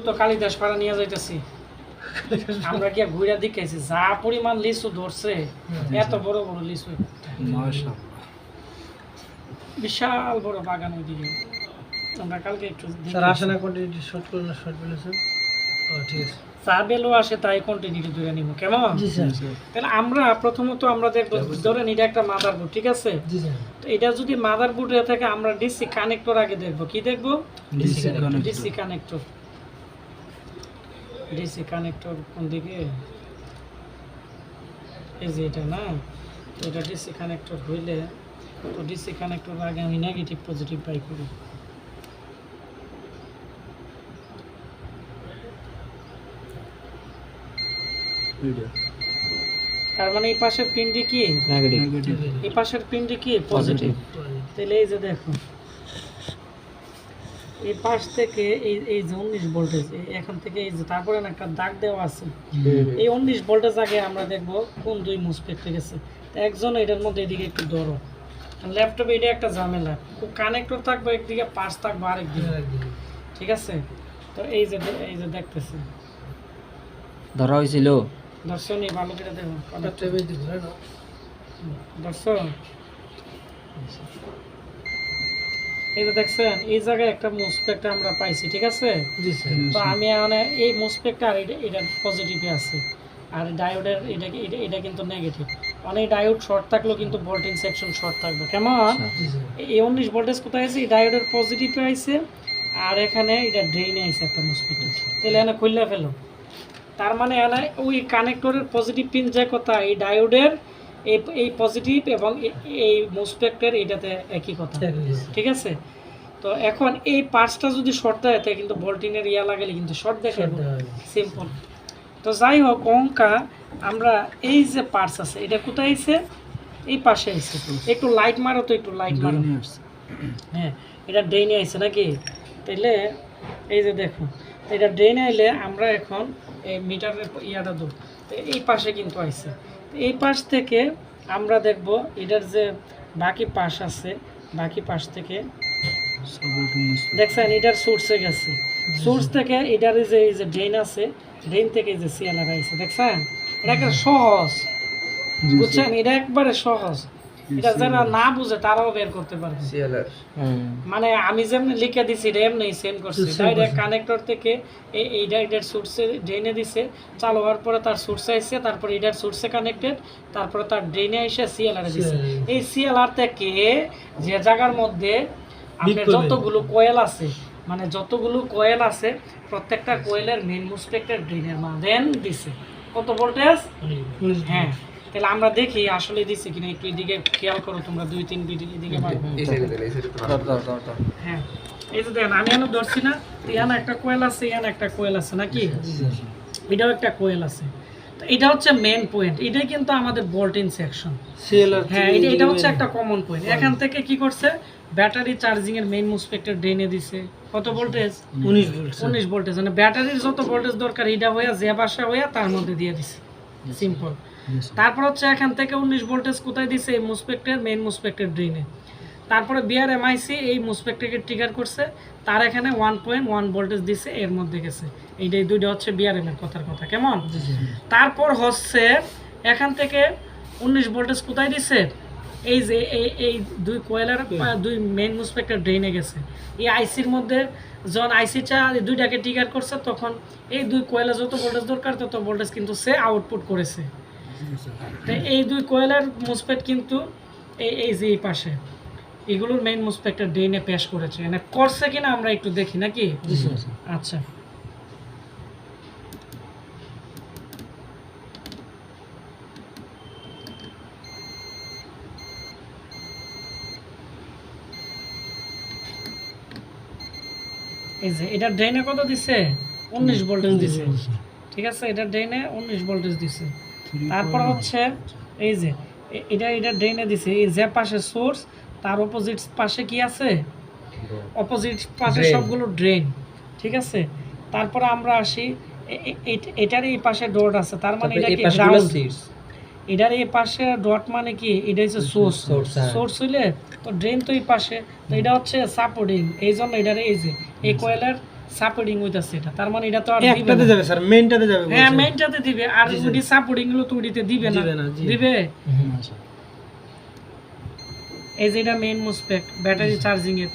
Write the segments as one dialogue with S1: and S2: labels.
S1: তো কালিদাস পাড়া নিয়ে যাইতেছি আমরা কি ঘুরে দেখেছি যা পরিমাণ লিচু ধরছে এত বড় বড় লিচু
S2: মাশাআল্লাহ
S1: বিশাল বড় বাগান ওইদিকে আমরা কালকে একটু
S3: স্যার আসে না কোয়ান্টিটি শর্ট করুন না শর্ট বলেছেন ও ঠিক আছে
S1: চা বেলো আসে তাই কন্টিনিউটি ধরে নিব কেমন
S3: জি স্যার
S1: তাহলে আমরা প্রথমত আমরা দেখবো ধরেন এটা একটা মাদারবোর্ড ঠিক আছে
S3: জি স্যার
S1: তো এটা যদি মাদারবোর্ড হয়ে থাকে আমরা ডিসি কানেক্টর আগে দেখবো কি দেখবো ডিসি কানেক্টর ডিসি কানেক্টর কোন দিকে এই যে এটা না তো এটা ডিসি কানেক্টর হইলে তো ডিসি কানেক্টর আগে আমি নেগেটিভ পজিটিভ বাই করি তার মানে এই পাশের পিনটি কি
S2: নেগেটিভ
S1: এই পাশের পিনটি কি পজিটিভ তাহলে এই যে দেখো এই পাশ থেকে এই এই যে 19 ভোল্টেজ এখান থেকে এই যে তারপরে না একটা দাগ দেওয়া আছে এই 19 ভোল্টেজ আগে আমরা দেখব কোন দুই মুসপেক্টে গেছে তো একজন এটার মধ্যে এদিকে একটু ধরো ল্যাপটপে এটা একটা ঝামেলা কানেক্টর থাকবে একদিকে পাশ থাকবে আরেকদিকে ঠিক আছে তো এই যে দেখতেছি
S2: ধরা হয়েছিল
S1: দর্শনী ভালো করে দেখো
S3: টেবিল দিন না
S1: দর্শন এই যে দেখছেন এই জায়গায় একটা মুসপেক্ট আমরা পাইছি ঠিক আছে
S3: জি স্যার
S1: তো আমি মানে এই মুসপেক্ট আর এটা পজিটিভে আছে আর ডায়োডের এটা কিন্তু নেগেটিভ মানে ডায়োড শর্ট থাকলেও কিন্তু ভোল্টেজ সেকশন শর্ট থাকবে কেমন
S3: জি স্যার
S1: এই 19 ভোল্টেজ কোথায় আছে এই ডায়োডের পজিটিভে আইছে আর এখানে এটা ড্রেইনে আইছে একটা মুসপেক্ট তাহলে এখানে খুললে ফেলো তার মানে এখানে ওই কানেক্টরের পজিটিভ পিন যে কথা এই ডায়োডের এই পজিটিভ এবং এই মুসপেক্টের এটাতে একই কথা ঠিক আছে তো এখন এই পার্টসটা যদি শর্ট দেয় তাহলে কিন্তু ভোল্টিনের ইয়া লাগালে কিন্তু শর্ট দেখাবো সিম্পল তো যাই হোক অঙ্কা আমরা এই যে পার্টস আছে এটা কোথায় আছে এই পাশে আছে একটু লাইট মারো তো একটু লাইট মারো হ্যাঁ এটা ড্রেনে আছে নাকি তাইলে এই যে দেখো এটা ড্রেনে আইলে আমরা এখন এই মিটারের ইয়াটা দেবো তো এই পাশে কিন্তু আইছে এই পাশ থেকে আমরা দেখব এটার যে বাকি পাশ আছে বাকি পাশ থেকে দেখছেন এটার সোর্সে গেছে সোর্স থেকে এটার এই যে ড্রেন আছে ড্রেন থেকে এই যে সিএলআর আইছে দেখছেন এটা একটা সহজ বুঝছেন এটা একবারে সহজ এটা যারা না বুঝে তারাও বের করতে পারবে
S4: সিএলআর
S1: মানে আমি যেমনি লিখে দিছি এটা এমনি সেম করছি ডাইরেক্ট কানেক্টর থেকে এই ডাইরেক্ট সোর্সে ড্রেনে দিছে চালু হওয়ার পরে তার সোর্সে আসছে তারপর এটার সোর্সে কানেক্টেড তারপরে তার ড্রেনে এসে সিএলআর দিছে এই সিএলআর থেকে যে জায়গার মধ্যে আপনার যতগুলো কয়েল আছে মানে যতগুলো কয়েল আছে প্রত্যেকটা কয়েলের মেইন মুসপেক্টের ড্রেনের মাঝেন দিছে কত ভোল্টেজ হ্যাঁ তাহলে আমরা দেখি আসলে দিছে কিনা একটু এদিকে খেয়াল করো তোমরা 2-3 বিট এদিকে পারবে
S4: এই সাইডে দিলে এই সাইডে তো
S1: হ্যাঁ এই যে দেখেন আমি এনে ধরছি না এখানে একটা কোয়েল আছে এখানে একটা কোয়েল আছে নাকি এটাও একটা কোয়েল আছে তো এটা হচ্ছে মেইন পয়েন্ট এটাই কিন্তু আমাদের ভোল্টেজ সেকশন
S3: সিএলআর
S1: হ্যাঁ এটা হচ্ছে একটা কমন পয়েন্ট এখান থেকে কি করছে ব্যাটারি চার্জিং এর মেইন মুসপেক্টর ড্রেনে দিছে কত ভোল্টেজ
S3: 19 ভোল্ট
S1: 19 ভোল্টেজ মানে ব্যাটারির যত ভোল্টেজ দরকার এটা হইয়া যে বাসা হইয়া তার মধ্যে দিয়ে দিছে সিম্পল তারপর হচ্ছে এখান থেকে 19 ভোল্টেজ কোথায় দিছে এই মুসপেক্টের মেইন মুসপেক্টের ড্রেনে তারপরে বিআরএমআইসি এই মুসপেক্টরকে ট্রিগার করছে তার এখানে 1.1 ভোল্টেজ দিছে এর মধ্যে গেছে এইটাই দুইটা হচ্ছে বিআরএম এর কথার কথা কেমন তারপর হচ্ছে এখান থেকে 19 ভোল্টেজ কোথায় দিছে এই যে এই দুই কয়েলের দুই মেইন মুসপেক্টর ড্রেনে গেছে এই আইসির মধ্যে যখন আইসিটা দুইটাকে ট্রিগার করছে তখন এই দুই কয়েলে যত ভোল্টেজ দরকার তত ভোল্টেজ কিন্তু সে আউটপুট করেছে তো এই দুই কয়েলের মুসপেক্ট কিন্তু এই যে এই পাশে এগুলোর মেইন মুসপেক্টর ড্রেনে পেশ করেছে মানে করছে কিনা আমরা একটু দেখি নাকি আচ্ছা এই যে এটা ড্রেনে কত দিছে 19 ভোল্টেজ দিছে ঠিক আছে এটা ড্রেনে 19 ভোল্টেজ দিছে তারপর হচ্ছে এই যে এটা ড্রেনে দিছে এই যে পাশে সোর্স তার অপোজিট পাশে কি আছে অপোজিট পাশে সবগুলো ড্রেন ঠিক আছে তারপর আমরা আসি এটার এই পাশে ডট আছে তার মানে এটা কি গ্রাউন্ড এটার এই পাশে ডট মানে কি এটা হচ্ছে সোর্স সোর্স হইলে তো ড্রেন তো এই পাশে তো এটা হচ্ছে সাপোর্টিং এই জন্য এটার এই যে এই কয়েলের সাপোর্টিং হইতাছে এটা, তার মানে এটা তো আর দিবে
S3: একটাতে
S1: না।
S3: যাবে স্যার, মেইনটাতে যাবে
S1: হ্যাঁ
S3: বলছেন।
S1: মেইনটাতে দিবে, আর
S3: জি,
S1: ওডি সাপোর্টিং গুলো তো ওডিতে দিবে না।
S3: দিবে না, জি।
S1: দিবে।
S2: না স্যার।
S1: এই যে এটা মেইন মুসপেক্ট ব্যাটারি চার্জিং এর,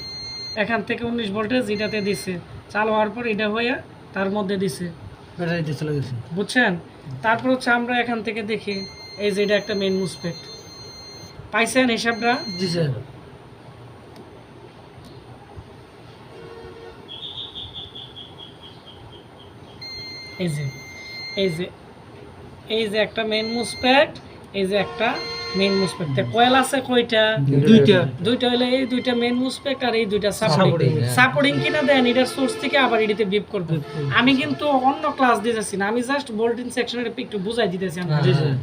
S1: এখান থেকে 19 ভোল্টেজ এটাতে দিছে, চালু হওয়ার পর এটা হইয়া তার মধ্যে দিছে,
S3: ব্যাটারিতে চলে গেছে।
S1: বুঝছেন। তারপর হচ্ছে আমরা এখান থেকে দেখি, এই যে এটা একটা মেইন মুসপেক্ট, পাইছেন হিসাবটা?
S3: জি স্যার।
S1: এই যে এই যে এই যে একটা মেইন মুসপেক্ট, এই যে একটা মেইন মুসপেক্ট। কয়েল আছে কয়টা?
S3: দুইটা।
S1: দুইটা হলে এই দুইটা মেইন মুসপেক্ট আর এই দুইটা সাপোর্টিং।
S3: Supporting।
S1: সাপোর্টিং কিনা দেন এটার সোর্স থেকে আবার এটাতে বিপ করবে। আমি কিন্তু অন্য ক্লাস দিতেছি না, আমি জাস্ট ভোল্টেজ সেকশনের একটু বুঝাই দিতেছি।
S3: জি স্যার।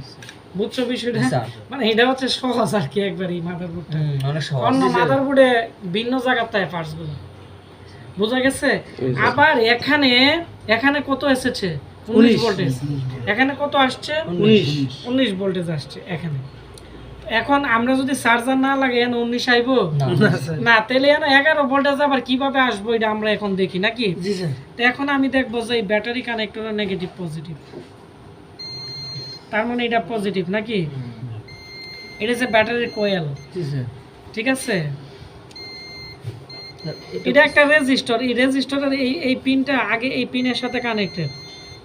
S1: বুঝছো বিষয়টা?
S2: স্যার।
S1: মানে এটা হচ্ছে সহজ আর কি, একবার এই মাদারবোর্ডটা।
S2: অনেক সহজ।
S1: অন্য মাদারবোর্ডে ভিন্ন জায়গার তাই পার্টস গুলো বোঝা গেছে। আবার এখানে এখানে কত এসেছে? 19 ভোল্টেজ। এখানে কত আসছে? 19 ভোল্টেজ আসছে এখানে। এখন আমরা যদি চার্জার না লাগাই 19 আইবো
S3: না স্যার।
S1: না, তাহলে 11 ভোল্টেজ আবার কিভাবে আসবো এটা আমরা এখন দেখি নাকি।
S3: জি স্যার।
S1: তো এখন আমি দেখবো যে এই ব্যাটারি কানেক্টরের নেগেটিভ পজিটিভ, তার মানে এটা পজিটিভ নাকি। এটা যে ব্যাটারির কোয়েল,
S3: জি স্যার।
S1: ঠিক আছে। এটা একটা রেজিস্টর, এই রেজিস্টরের এই পিনটা আগে এই পিনের সাথে কানেক্টেড,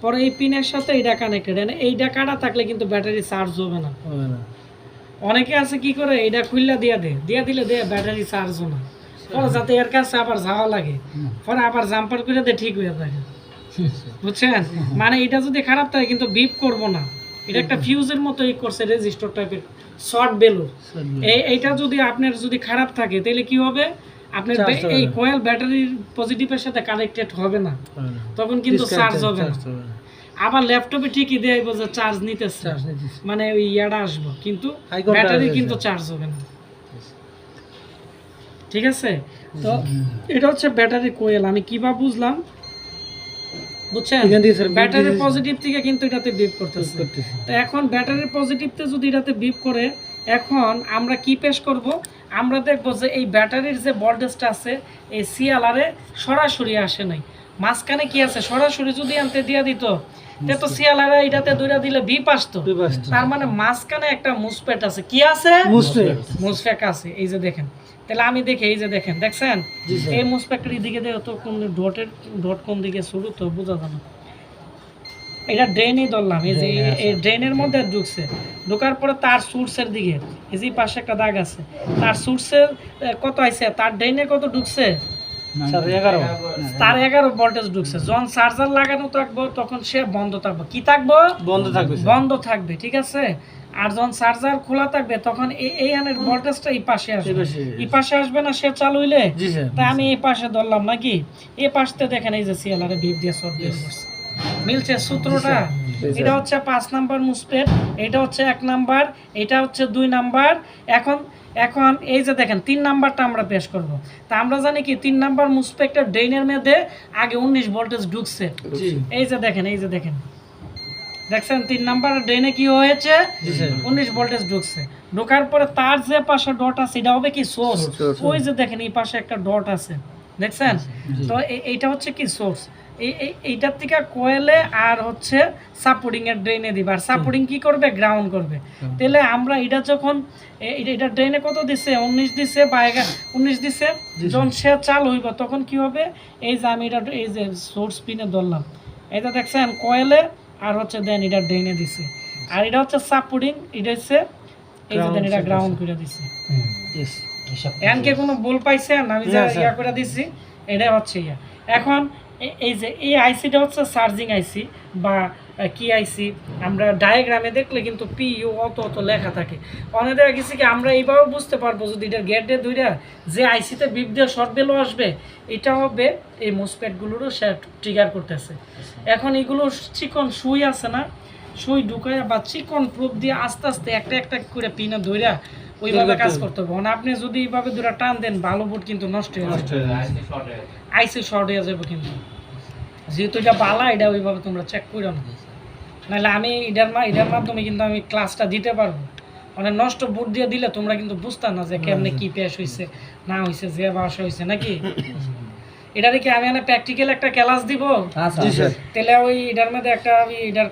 S1: পরে এই পিনের সাথে এটা কানেক্টেড। এইটা কাটা থাকলে কিন্তু ব্যাটারি চার্জ হবে না।
S3: হবে না।
S1: অনেকে আছে কি করে, এটা খুললা দিয়া দিলে ব্যাটারি চার্জ হয় না, পরে যাতে এর কাছে আবার যাওয়া লাগে, পরে আবার জাম্পার করে দিয়ে ঠিক হয়ে থাকে, বুঝছেন। মানে এটা যদি খারাপ থাকে কিন্তু বিপ করব না, এটা একটা ফিউজের মতো ই করছে, রেজিস্টর টাইপের শর্ট বেলুন। এইটা যদি আপনার যদি খারাপ থাকে তাহলে কি হবে, আপনার
S3: Charge হবে
S1: এই
S3: না।
S1: কয়েল ব্যাটারির পজিটিভের সাথে কানেক্টেড হবে না,
S3: হবে না।
S1: তখন কিন্তু চার্জ হবে না।
S3: চার্জ হবে না।
S1: আবার ল্যাপটপে ঠিকই দেখাইবো যে চার্জ নিতেছে,
S3: চার্জ নিতেছে।
S1: মানে ওই ইয়াটা আসবো, কিন্তু
S3: Icon টা
S1: ব্যাটারি
S3: আসবে।
S1: কিন্তু চার্জ হবে না, ঠিক আছে। তো এটা হচ্ছে ব্যাটারি কোয়েল। আমি কিভাবে বুঝলাম, বুঝছেন,
S3: এখান থেকে স্যার
S1: ব্যাটারি
S3: বিপ
S1: পজিটিভ থেকে কিন্তু এটাতে বিপ করতেছে।
S3: করতেছে।
S1: তো এখন ব্যাটারি পজিটিভতে যদি এটাতে বিপ করে, এখন আমরা কি পেশ করব, আমরা দেখব যে এই ব্যাটারির যে ভোল্টেজটা আছে এই সিএলআরে সরাসরি আসে নাই, মাঝখানে কি আছে, সরাসরি যদি আনতে দিয়া দিত তে তো সিএলআরে এটাতে দুইটা দিলে বিপ আসতো।
S3: বিপ আসতো।
S1: তার মানে মাঝখানে একটা মুসপেট আছে, কি আছে?
S3: মুসপেট।
S1: মুসপেক আছে, এই যে দেখেন। তাহলে আমি দেখি, এই যে দেখেন, দেখছেন
S3: জি স্যার।
S1: এই মুসপেক্টের দিকে দেখো তো কোন ডট কোন দিকে শুরু, তো বোঝা যায় না। এটা ড্রেনই ধরলাম, এই যে এই ড্রেনের মধ্যে ঢুকছে, ঢোকার পরে তার সোর্সের দিকে এই যে পাশে একটা দাগ আছে, তার সোর্সের কত আইছে, তার ড্রেনে কত ঢুকছে,
S3: স্যার 11।
S1: তার 11 ভোল্টেজ ঢুকছে। যখন চার্জার লাগানো থাকবো তখন সে বন্ধ থাকবে, কি থাকবো,
S3: বন্ধ থাকবে স্যার।
S1: বন্ধ থাকবে, ঠিক আছে। আর যখন চার্জার খোলা থাকবে তখন এই আনের ভোল্টেজটা এই পাশে আসবে,
S3: এই পাশে।
S1: এই পাশে আসবে না, সে চালু হইলে।
S3: জি স্যার।
S1: তাই আমি এই পাশে ধরলাম নাকি, এই পাশতে দেখেন এই যে সিএলআর বিপ দিয়ে শর্ট বের করছে, মিলছে সূত্রটা। এটা হচ্ছে 5 নাম্বার মুসপেট, এটা হচ্ছে 1 নাম্বার, এটা হচ্ছে 2 নাম্বার। এখন এখন এই যে দেখেন 3 নাম্বারটা আমরা পেশ করব। তা আমরা জানি কি 3 নাম্বার মুসপেক্টের ড্রেনের মধ্যে আগে 19 ভোল্টেজ ঢুকছে,
S3: জি।
S1: এই যে দেখেন, এই যে দেখেন, দেখছেন 3 নাম্বার ড্রেনে কি হয়েছে,
S3: জি স্যার।
S1: 19 ভোল্টেজ ঢুকছে। ঢোকার পরে তার যে পাশে ডট আছে এটা হবে কি সোর্স। ওই যে দেখেন এই পাশে একটা ডট আছে, দেখছেন। তো এইটা হচ্ছে কি সোর্স। এইটার থেকে কোয়েলে আর হচ্ছে সাপোর্টিং এর ড্রেনে দিবে, আর সাপোর্টিং কি করবে, গ্রাউন্ড করবে। তাহলে আমরা এটা যখন এটা ড্রেনে কত দিছে, 19 দিছে বা 19 দিছে, যখন সে চালু হইব তখন কি হবে, এই যে আমি এটা এই যে সোর্স পিনে ধরলাম, এটা দেখছেন কোয়েলে আর হচ্ছে দেন এটা ড্রেনে দিছে, আর এটা হচ্ছে সাপোর্টিং, এটা হচ্ছে এই যে দেন এটা গ্রাউন্ড করে দিছে।
S3: ইয়েস।
S1: এনকে কোনো ভুল পাইছেন, আমি যা
S3: না, স্যার।
S1: ইয়া করে দিছি এটা হচ্ছে ইয়া। এখন এই যে এই আইসিটা হচ্ছে চার্জিং আইসি বা কি আইসি, আমরা ডায়াগ্রামে দেখলে কিন্তু পিইউ অত অত লেখা থাকে। অনেক দেখা গেছে কি আমরা এইভাবে বুঝতে পারবো যদি এটা গেট দিয়ে দুইটা যে আইসিতে বিপ দিয়ে শর্ট বেলও আসবে, এটা হবে এই মুসপেটগুলোরও সে ট্রিগার করতেছে। এখন এগুলো চিকন সুই আছে না, সুই ঢুকায় বা চিকন প্রুফ দিয়ে আস্তে আস্তে একটা একটা করে পিনে ধইরা ওইভাবে কাজ করতে হবে। মানে আপনি যদি এইভাবে দুটা টান দেন ভালো বোর্ড কিন্তু নষ্ট হয়ে যাবে, আইসি শর্ট হয়ে যাবে। কিন্তু যেহেতু এটা বালা, এটা ওইভাবে তোমরা চেক করো না, নাহলে আমি এটার মাধ্যমে কিন্তু আমি ক্লাসটা দিতে পারবো। মানে নষ্ট বোর্ড দিয়ে দিলে তোমরা কিন্তু বুঝতে না যে কেমনে কি পেশ হয়েছে না হয়েছে, যে বাসা হয়েছে নাকি। এটারে কি আমি প্র্যাকটিক্যাল একটা ক্লাস দিব?
S3: জি স্যার।
S1: তাহলে ওই এটার মধ্যে একটা আমি এটার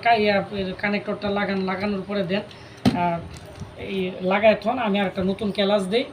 S1: কানেক্টরটা লাগানোর পরে দেন এই লাগায় এখন আমি আর একটা নতুন ক্লাস দিই।